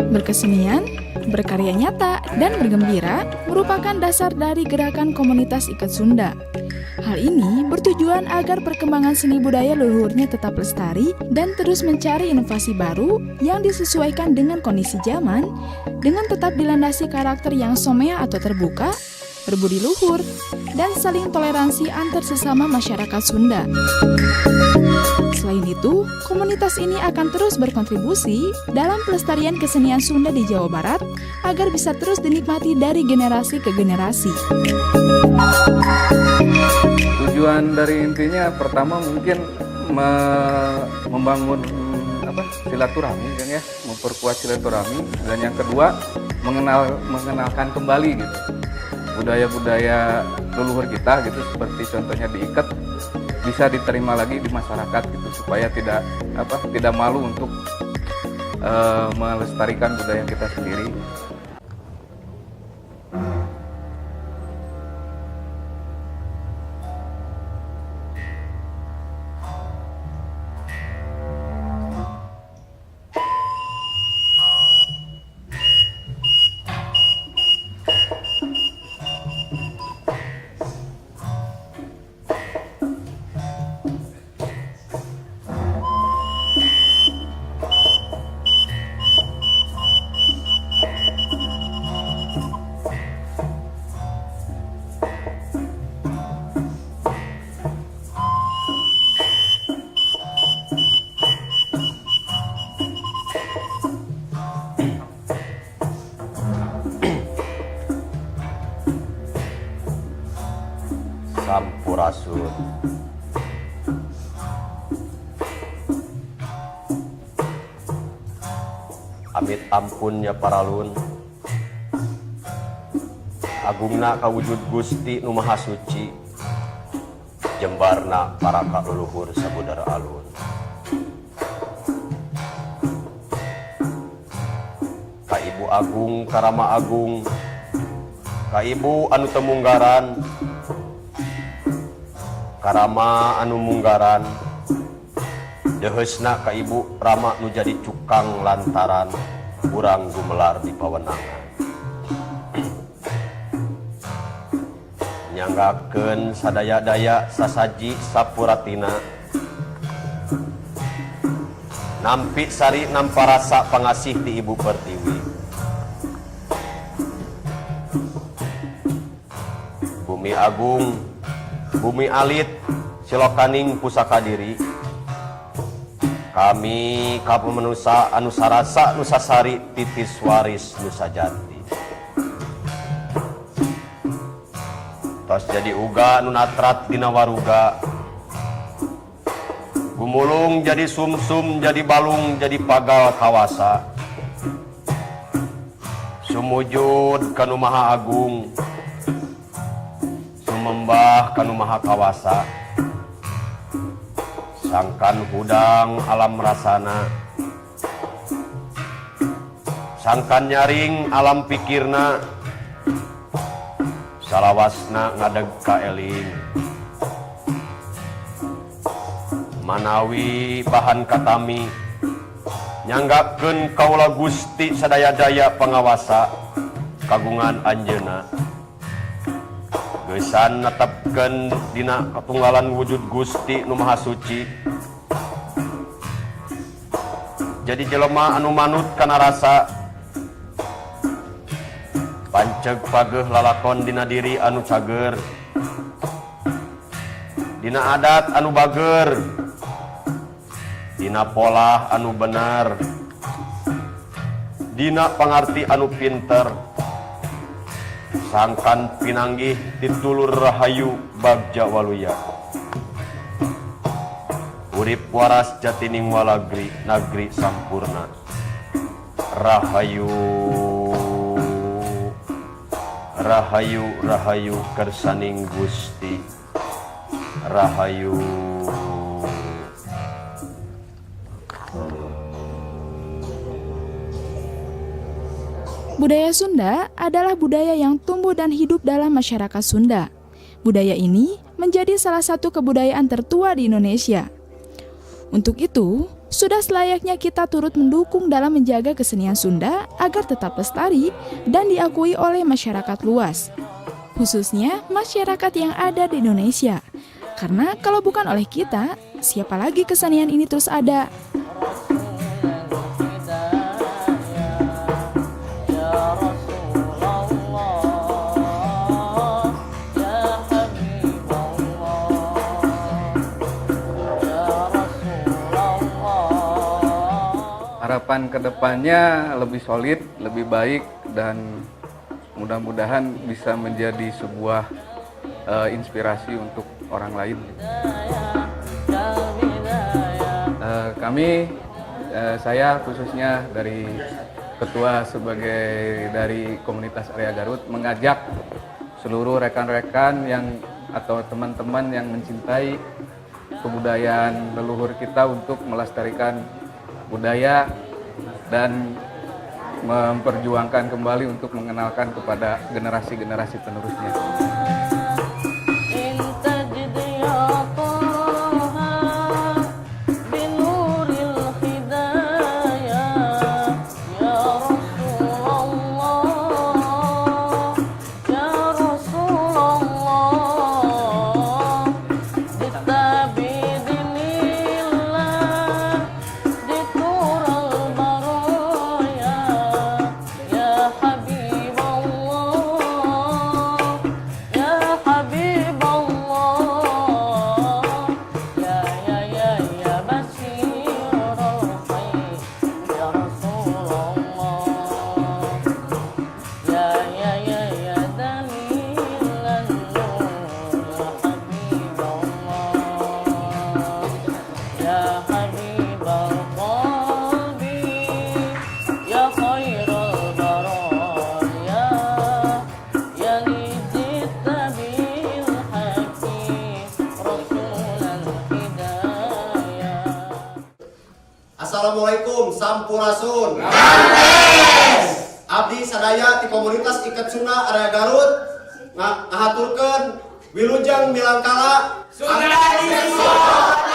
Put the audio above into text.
Berkesenian, berkarya nyata, dan bergembira merupakan dasar dari gerakan komunitas Ikat Sunda. Hal ini bertujuan agar perkembangan seni budaya leluhurnya tetap lestari dan terus mencari inovasi baru yang disesuaikan dengan kondisi zaman, dengan tetap dilandasi karakter yang somea atau terbuka, berbudi luhur, dan saling toleransi antar sesama masyarakat Sunda. Selain itu, komunitas ini akan terus berkontribusi dalam pelestarian kesenian Sunda di Jawa Barat agar bisa terus dinikmati dari generasi ke generasi. Tujuan dari intinya pertama mungkin membangun silaturahmi kan ya, memperkuat silaturahmi, dan yang kedua mengenalkan kembali gitu budaya-budaya leluhur kita gitu, seperti contohnya diikat bisa diterima lagi di masyarakat gitu, supaya tidak malu untuk melestarikan budaya kita sendiri. Sampurasun. Amit ampunnya paralun, agungna kawujud Gusti Nu Maha Suci, jembarna para leluhur sabudara alun. Ka Ibu Agung Karama Agung, ka Ibu anu teu munggaran, Karama anu munggaran, deheusna ka Ibu Rama nu jadi cukang lantaran urang gumelar di pawenangan. Nyanggakeun sadaya-daya sasaji sapuratina, nampi sari namparasa pangasih ti Ibu Pertiwi. Bumi Agung, Bumi Alit, Silokaning Pusaka Diri, kami kapemenusa anu sarasa nu sasari titis waris nu sajati. Tos jadi uga nu natrat dina waruga, gumulung jadi sumsum, jadi balung, jadi pagal kawasa, sumujud kanu Maha Agung, sumembah kanu Maha Kawasa, sangkan hudang alam rasana, sangkan nyaring alam pikirna, salawasna ngadeg ka eling, manawi bahan katami, nyanggakeun kaula Gusti sadaya-daya pangawasa kagungan anjeunna, gesan netepkeun dina katunggalan wujud Gusti Nu Maha Suci, jadi jelema anu manut kana rasa, panceg pageuh lalakon dina diri anu cager, dina adat anu bager, dina pola anu benar, dina pangarti anu pinter, sangkan pinanggih titulur rahayu bagja waluya, urip waras jatining walagri nagri sampurna, rahayu rahayu rahayu kersaning Gusti, rahayu. Budaya Sunda adalah budaya yang tumbuh dan hidup dalam masyarakat Sunda. Budaya ini menjadi salah satu kebudayaan tertua di Indonesia. Untuk itu, sudah selayaknya kita turut mendukung dalam menjaga kesenian Sunda agar tetap lestari dan diakui oleh masyarakat luas, khususnya masyarakat yang ada di Indonesia. Karena kalau bukan oleh kita, siapa lagi kesenian ini terus ada? Harapan kedepannya lebih solid, lebih baik, dan mudah-mudahan bisa menjadi sebuah inspirasi untuk orang lain. Saya khususnya dari ketua dari komunitas Area Garut mengajak seluruh rekan-rekan atau teman-teman yang mencintai kebudayaan leluhur kita untuk melestarikan budaya dan memperjuangkan kembali untuk mengenalkan kepada generasi-generasi penerusnya. Assalamualaikum, sampurasun. Abdi sadaya ti komunitas Iket Sunda Area Garut ngahaturkeun wilujeng milangkala Sunda.